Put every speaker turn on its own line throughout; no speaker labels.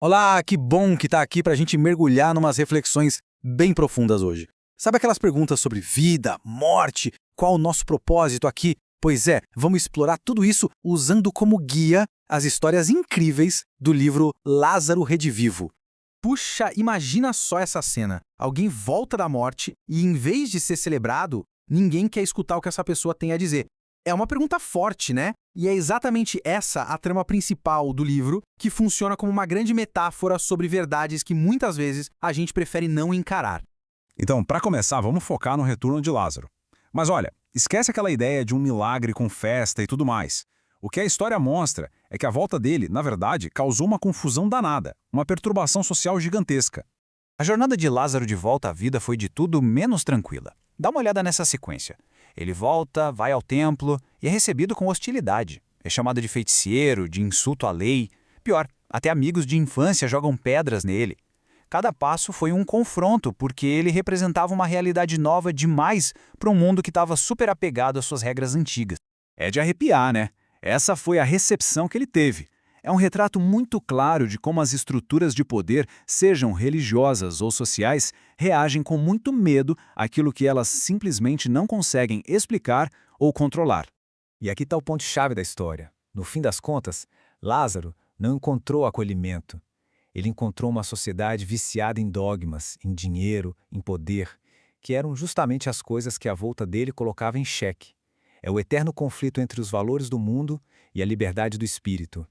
Olá, que bom que tá aqui pra gente mergulhar numas reflexões bem profundas hoje. Sabe aquelas perguntas sobre vida, morte, qual o nosso propósito aqui? Pois é, vamos explorar tudo isso usando como guia as histórias incríveis do livro Lázaro Redivivo. Puxa, imagina só essa cena. Alguém volta da morte e, em vez de ser celebrado, ninguém quer escutar o que essa pessoa tem a dizer. É uma pergunta forte, né? E é exatamente essa a trama principal do livro, que funciona como uma grande metáfora sobre verdades que muitas vezes a gente prefere não encarar.
Então, para começar, vamos focar no retorno de Lázaro. Mas olha, esquece aquela ideia de um milagre com festa e tudo mais. O que a história mostra é que a volta dele, na verdade, causou uma confusão danada, uma perturbação social gigantesca.
A jornada de Lázaro de volta à vida foi de tudo menos tranquila. Dá uma olhada nessa sequência. Ele volta, vai ao templo e é recebido com hostilidade. É chamado de feiticeiro, de insulto à lei. Pior, até amigos de infância jogam pedras nele. Cada passo foi um confronto, porque ele representava uma realidade nova demais para um mundo que estava super apegado às suas regras antigas.
É de arrepiar, né? Essa foi a recepção que ele teve. É um retrato muito claro de como as estruturas de poder, sejam religiosas ou sociais, reagem com muito medo àquilo que elas simplesmente não conseguem explicar ou controlar.
E aqui está o ponto-chave da história. No fim das contas, Lázaro não encontrou acolhimento. Ele encontrou uma sociedade viciada em dogmas, em dinheiro, em poder, que eram justamente as coisas que a volta dele colocava em xeque. É o eterno conflito entre os valores do mundo e a liberdade do espírito.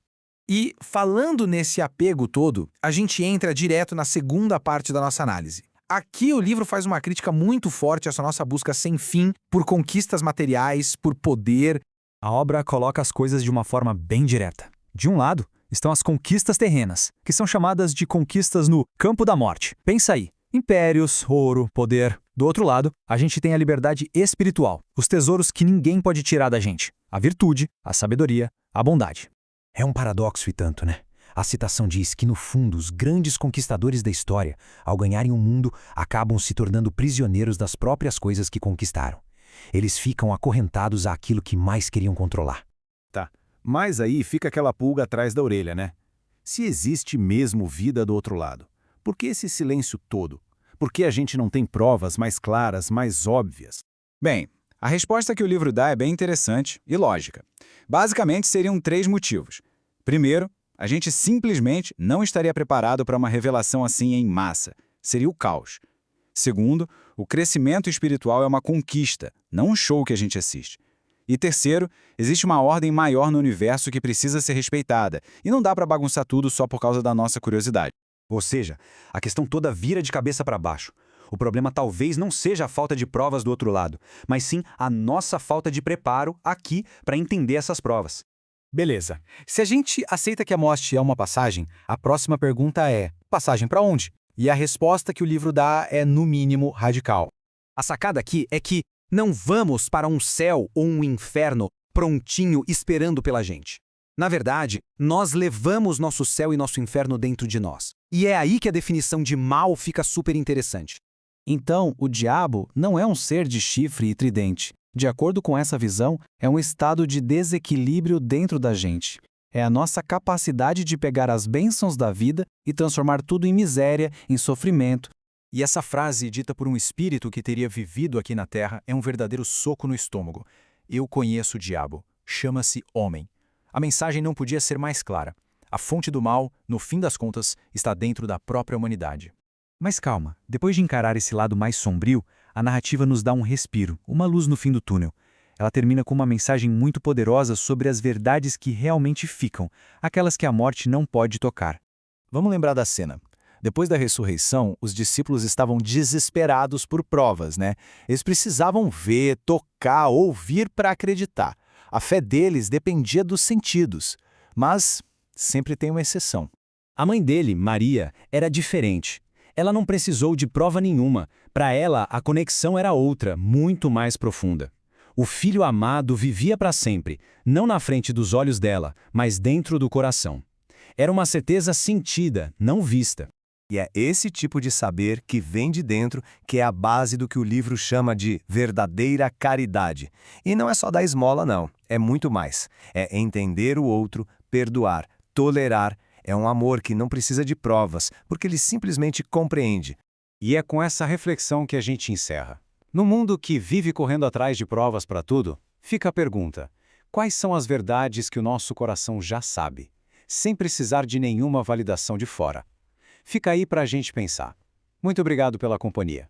E, falando nesse apego todo, a gente entra direto na segunda parte da nossa análise. Aqui o livro faz uma crítica muito forte a essa nossa busca sem fim por conquistas materiais, por poder.
A obra coloca as coisas de uma forma bem direta. De um lado, estão as conquistas terrenas, que são chamadas de conquistas no campo da morte. Pensa aí, impérios, ouro, poder. Do outro lado, a gente tem a liberdade espiritual, os tesouros que ninguém pode tirar da gente, a virtude, a sabedoria, a bondade.
É um paradoxo e tanto, né? A citação diz que, no fundo, os grandes conquistadores da história, ao ganharem o mundo, acabam se tornando prisioneiros das próprias coisas que conquistaram. Eles ficam acorrentados àquilo que mais queriam controlar.
Tá, mas aí fica aquela pulga atrás da orelha, né? Se existe mesmo vida do outro lado, por que esse silêncio todo? Por que a gente não tem provas mais claras, mais óbvias?
Bem, a resposta que o livro dá é bem interessante e lógica. Basicamente, seriam 3 motivos. Primeiro, a gente simplesmente não estaria preparado para uma revelação assim em massa. Seria o caos. Segundo, o crescimento espiritual é uma conquista, não um show que a gente assiste. E terceiro, existe uma ordem maior no universo que precisa ser respeitada, e não dá para bagunçar tudo só por causa da nossa curiosidade.
Ou seja, a questão toda vira de cabeça para baixo. O problema talvez não seja a falta de provas do outro lado, mas sim a nossa falta de preparo aqui para entender essas provas.
Beleza. Se a gente aceita que a morte é uma passagem, a próxima pergunta é: passagem para onde? E a resposta que o livro dá é, no mínimo, radical. A sacada aqui é que não vamos para um céu ou um inferno prontinho esperando pela gente. Na verdade, nós levamos nosso céu e nosso inferno dentro de nós. E é aí que a definição de mal fica super interessante. Então, o diabo não é um ser de chifre e tridente. De acordo com essa visão, é um estado de desequilíbrio dentro da gente. É a nossa capacidade de pegar as bênçãos da vida e transformar tudo em miséria, em sofrimento. E essa frase, dita por um espírito que teria vivido aqui na Terra, é um verdadeiro soco no estômago. Eu conheço o diabo. Chama-se homem. A mensagem não podia ser mais clara. A fonte do mal, no fim das contas, está dentro da própria humanidade.
Mas calma, depois de encarar esse lado mais sombrio, a narrativa nos dá um respiro, uma luz no fim do túnel. Ela termina com uma mensagem muito poderosa sobre as verdades que realmente ficam, aquelas que a morte não pode tocar.
Vamos lembrar da cena. Depois da ressurreição, os discípulos estavam desesperados por provas, né? Eles precisavam ver, tocar, ouvir para acreditar. A fé deles dependia dos sentidos. Mas sempre tem uma exceção.
A mãe dele, Maria, era diferente. Ela não precisou de prova nenhuma. Para ela, a conexão era outra, muito mais profunda. O filho amado vivia para sempre, não na frente dos olhos dela, mas dentro do coração. Era uma certeza sentida, não vista.
E é esse tipo de saber que vem de dentro que é a base do que o livro chama de verdadeira caridade. E não é só dar esmola, não. É muito mais. É entender o outro, perdoar, tolerar.
É um amor que não precisa de provas, porque ele simplesmente compreende.
E é com essa reflexão que a gente encerra. No mundo que vive correndo atrás de provas para tudo, fica a pergunta: quais são as verdades que o nosso coração já sabe, sem precisar de nenhuma validação de fora? Fica aí para a gente pensar. Muito obrigado pela companhia.